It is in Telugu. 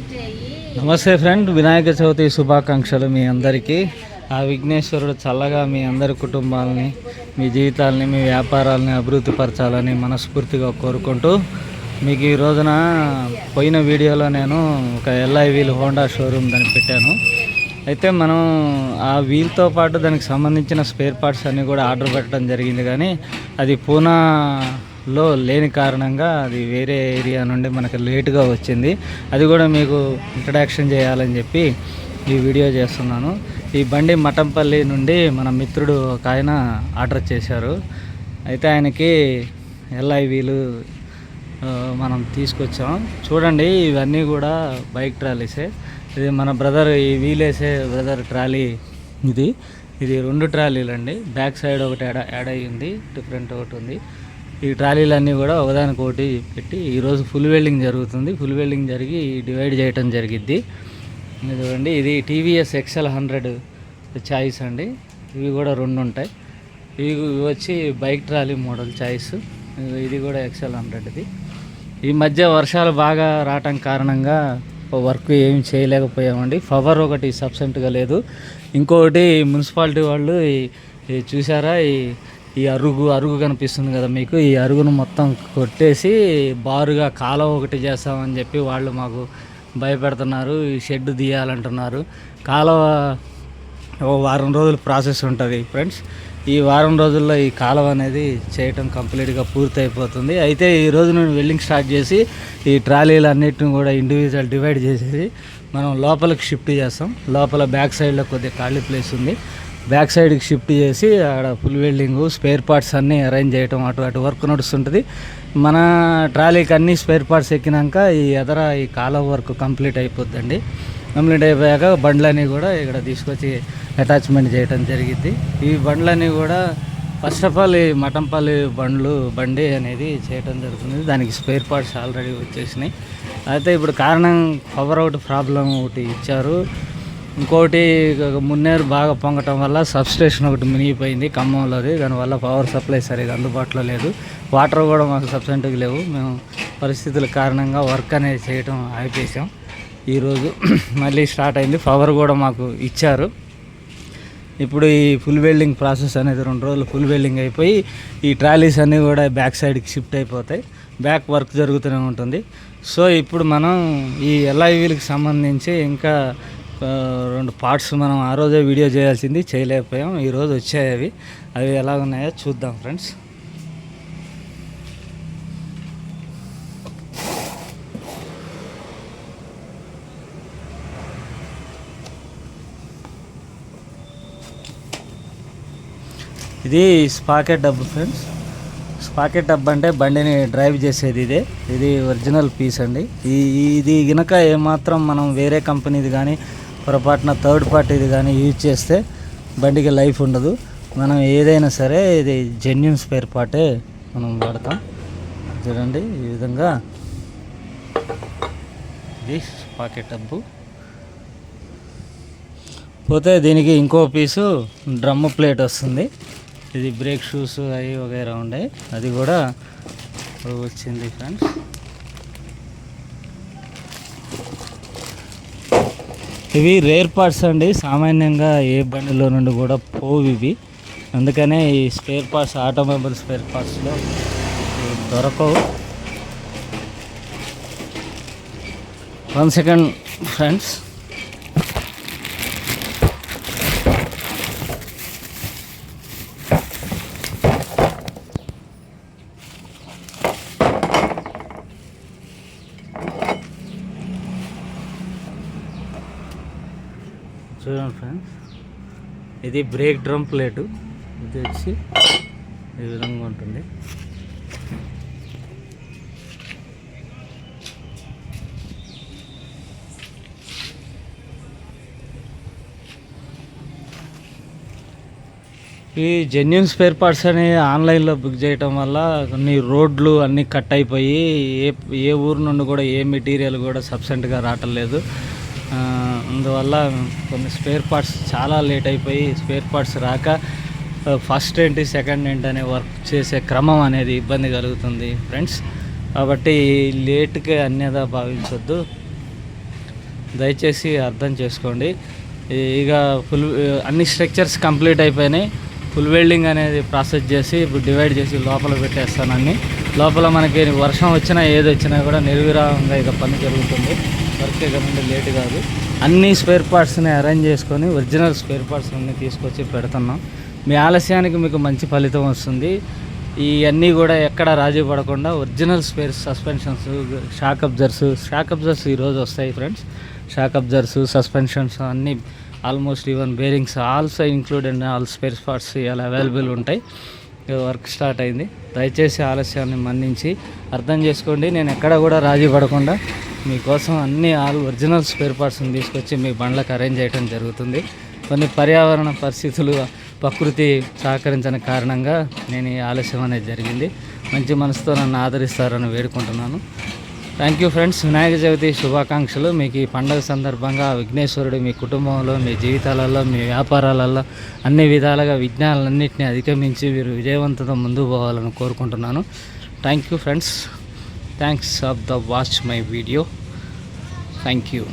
నమస్తే ఫ్రెండ్, వినాయక చవితి శుభాకాంక్షలు మీ అందరికీ. ఆ విఘ్నేశ్వరుడు చల్లగా మీ అందరి కుటుంబాలని, మీ జీవితాలని, మీ వ్యాపారాలని అభివృద్ధి పరచాలని మనస్ఫూర్తిగా కోరుకుంటూ, మీకు ఈ రోజున పోయిన వీడియోలో నేను ఒక ఎల్ఐ వీల్ హోండా షోరూమ్ దాన్ని పెట్టాను. అయితే మనం ఆ వీల్తో పాటు దానికి సంబంధించిన స్పేర్ పార్ట్స్ అన్నీ కూడా ఆర్డర్ పెట్టడం జరిగింది, కానీ అది పూనాలో లేని కారణంగా అది వేరే ఏరియా నుండి మనకు లేటుగా వచ్చింది. అది కూడా మీకు ఇంట్రడక్షన్ చేయాలని చెప్పి ఈ వీడియో చేస్తున్నాను. ఈ బండి మఠంపల్లి నుండి మన మిత్రుడు ఒక ఆయన ఆర్డర్ చేశారు. అయితే ఆయనకి ఎల్ఐ వీలు మనం తీసుకొచ్చాం. చూడండి, ఇవన్నీ కూడా బైక్ ట్రాలీసే. ఇది మన బ్రదర్ ఈ వీలేసే బ్రదర్ ట్రాలీ. ఇది 2 ట్రాలీలు అండి. బ్యాక్ సైడ్ ఒకటి యాడ్ అయ్యింది, డిఫరెంట్ ఒకటి ఉంది. ఈ ట్రాలీలన్నీ కూడా ఒకదానికొకటి పెట్టి ఈరోజు ఫుల్ వెల్డింగ్ జరుగుతుంది. ఫుల్ వెల్డింగ్ జరిగి డివైడ్ చేయడం జరిగిద్ది. చూడండి, ఇది టీవీఎస్ XL 100 చాయిస్ అండి. ఇవి కూడా 2 ఉంటాయి. ఇవి వచ్చి బైక్ ట్రాలీ మోడల్ చాయిస్. ఇది కూడా XL 100ది. ఈ మధ్య వర్షాలు బాగా రావటం కారణంగా వర్క్ ఏం చేయలేకపోయామండి. పవర్ ఒకటి సబ్సెంట్గా లేదు. ఇంకొకటి మున్సిపాలిటీ వాళ్ళు చూసారా, ఈ అరుగు కనిపిస్తుంది కదా మీకు, ఈ అరుగును మొత్తం కొట్టేసి బారుగా కాలువ ఒకటి చేస్తామని చెప్పి వాళ్ళు మాకు భయపెడుతున్నారు. ఈ షెడ్ తీయాలంటున్నారు. కాలువ ఓ వారం రోజులు ప్రాసెస్ ఉంటుంది ఫ్రెండ్స్. ఈ వారం రోజుల్లో ఈ కాలువ అనేది చేయటం కంప్లీట్గా పూర్తి అయిపోతుంది. అయితే ఈరోజు నేను వెల్డింగ్ స్టార్ట్ చేసి ఈ ట్రాలీలు అన్నిటిని కూడా ఇండివిజువల్ డివైడ్ చేసేసి మనం లోపలికి షిఫ్ట్ చేస్తాం. లోపల బ్యాక్ సైడ్లో కొద్దిగా ఖాళీ ప్లేస్ ఉంది. బ్యాక్ సైడ్కి షిఫ్ట్ చేసి ఆడ ఫుల్ వెల్డింగ్, స్పేర్ పార్ట్స్ అన్నీ అరేంజ్ చేయటం అటు వర్క్ నడుస్తుంటుంది. మన ట్రాలీకి అన్ని స్పేర్ పార్ట్స్ ఎక్కినాక ఈ కాలువ వర్క్ కంప్లీట్ అయిపోద్దండి. కంప్లీట్ అయిపోయాక బండ్లన్నీ కూడా ఇక్కడ తీసుకొచ్చి అటాచ్మెంట్ చేయడం జరిగింది. ఈ బండ్లన్నీ కూడా ఫస్ట్ ఆఫ్ ఆల్ ఈ మఠంపల్లి బండి అనేది చేయడం జరుగుతుంది. దానికి స్పేర్ పార్ట్స్ ఆల్రెడీ వచ్చేసినాయి. అయితే ఇప్పుడు కారణం పవర్ అవుట్ ప్రాబ్లం ఒకటి ఇచ్చారు. ఇంకోటి మున్నేరు బాగా పొంగటం వల్ల సబ్స్టేషన్ ఒకటి మునిగిపోయింది ఖమ్మంలోది. దానివల్ల పవర్ సప్లై సరిగా అందుబాటులో లేదు. వాటర్ కూడా మాకు సబ్సెంట్గా లేవు. మేము పరిస్థితుల కారణంగా వర్క్ అనేది చేయడం ఆపేసాం. ఈరోజు మళ్ళీ స్టార్ట్ అయింది. పవర్ కూడా మాకు ఇచ్చారు. ఇప్పుడు ఈ ఫుల్ వెల్డింగ్ ప్రాసెస్ అనేది 2 రోజులు ఫుల్ వెల్డింగ్ అయిపోయి ఈ ట్రాలీస్ అన్నీ కూడా బ్యాక్ సైడ్కి షిఫ్ట్ అయిపోతాయి. బ్యాక్ వర్క్ జరుగుతూనే ఉంటుంది. సో ఇప్పుడు మనం ఈ ఎల్ఐ వీల్కి సంబంధించి ఇంకా 2 పార్ట్స్ మనం ఆ రోజే వీడియో చేయాల్సింది, చేయలేకపోయాం. ఈరోజు వచ్చాయి. అవి ఎలా ఉన్నాయో చూద్దాం ఫ్రెండ్స్. ఇది స్పాకెట్ డబ్బు ఫ్రెండ్స్. స్పాకెట్ డబ్బు అంటే బండిని డ్రైవ్ చేసేది ఇది ఒరిజినల్ పీస్ అండి. ఇది గినక ఏమాత్రం మనం వేరే కంపెనీది కానీ పొరపాటున థర్డ్ పార్టీది కానీ యూజ్ చేస్తే బండికి లైఫ్ ఉండదు. మనం ఏదైనా సరే ఇది జెన్యూన్ స్పేర్ పార్టే మనం వాడతాం. చూడండి, ఈ విధంగా ఇది స్పాకెట్ డబ్బు. పోతే దీనికి ఇంకో పీసు డ్రమ్ ప్లేట్ వస్తుంది. ఇది బ్రేక్ షూస్ అవి వగైరా ఉండే, అది కూడా వచ్చింది ఫ్రెండ్స్. ఇవి రేర్ పార్ట్స్ అండి. సామాన్యంగా ఏ బండిలో నుండి కూడా పోవు ఇవి. అందుకనే ఈ స్పేర్ పార్ట్స్ ఆటోమొబైల్ స్పేర్ పార్ట్స్లో దొరకవు. 1 సెకండ్ ఫ్రెండ్స్. చూడండి ఫ్రెండ్స్, ఇది బ్రేక్ డ్రమ్ ప్లేటు. ఇది వచ్చి ఈ విధంగా ఉంటుంది. ఈ జెన్యూన్ స్పేర్ పార్ట్స్ అని ఆన్లైన్లో బుక్ చేయటం వల్ల కొన్ని రోడ్లు అన్నీ కట్ అయిపోయి ఏ ఊరు నుండి కూడా ఏ మెటీరియల్ కూడా సబ్సెంట్గా రావటం లేదు. అందువల్ల కొన్ని స్పేర్ పార్ట్స్ చాలా లేట్ అయిపోయి స్పేర్ పార్ట్స్ రాక ఫస్ట్ ఏంటి సెకండ్ ఏంటి అనే వర్క్ చేసే క్రమం అనేది ఇబ్బంది కలుగుతుంది ఫ్రెండ్స్. కాబట్టి లేట్గా అన్యదా భావించొద్దు. దయచేసి అర్థం చేసుకోండి. ఇక అన్ని స్ట్రక్చర్స్ కంప్లీట్ అయిపోయినాయి. ఫుల్ వెల్డింగ్ అనేది ప్రాసెస్ చేసి ఇప్పుడు డివైడ్ చేసి లోపల పెట్టేస్తాను. అన్ని లోపల మనకి వర్షం వచ్చినా ఏది వచ్చినా కూడా నిర్విరామంగా ఇక పని జరుగుతుంది. వర్క్ ఇక నుండి లేట్ కాదు. అన్ని స్పేర్ పార్ట్స్ని అరేంజ్ చేసుకొని ఒరిజినల్ స్పేర్ పార్ట్స్ అన్నీ తీసుకొచ్చి పెడుతున్నాం. మీ ఆలస్యానికి మీకు మంచి ఫలితం వస్తుంది. ఇవన్నీ కూడా ఎక్కడ రాజీ పడకుండా ఒరిజినల్ స్పేర్ సస్పెన్షన్స్, షాక్ అబ్జర్స్ ఈరోజు వస్తాయి ఫ్రెండ్స్. షాక్ అబ్జర్స్, సస్పెన్షన్స్ అన్నీ almost even bearings also included all spare parts ఇలా అవైలబుల్ ఉంటాయి. వర్క్ స్టార్ట్ అయింది. దయచేసి ఆలస్యాన్ని మన్నించి అర్థం చేసుకోండి. నేను ఎక్కడ కూడా రాజీ పడకుండా మీకోసం అన్ని ఒరిజినల్ స్పేర్ పార్ట్స్ని తీసుకొచ్చి మీ బండ్లకు అరేంజ్ చేయడం జరుగుతుంది. కొన్ని పర్యావరణ పరిస్థితులు, ప్రకృతి సహకరించని కారణంగా నేను ఈ ఆలస్యం అనేది జరిగింది. మంచి మనసుతో నన్ను ఆదరిస్తారని వేడుకుంటున్నాను. Thank you friends. Vinayaka Chavithi శుభాకాంక్షలు. మీకు ఈ పండుగ సందర్భంగా విఘ్నేశ్వరుడు మీ కుటుంబంలో, మీ జీవితాలలో, మీ వ్యాపారాలలో అన్ని విధాలుగా విఘ్నాలన్నింటినీ అధిగమించి మీరు విజయవంతంతో ముందుకు పోవాలని కోరుకుంటున్నాను. Thank you friends. Thanks of the watch my video. Thank you.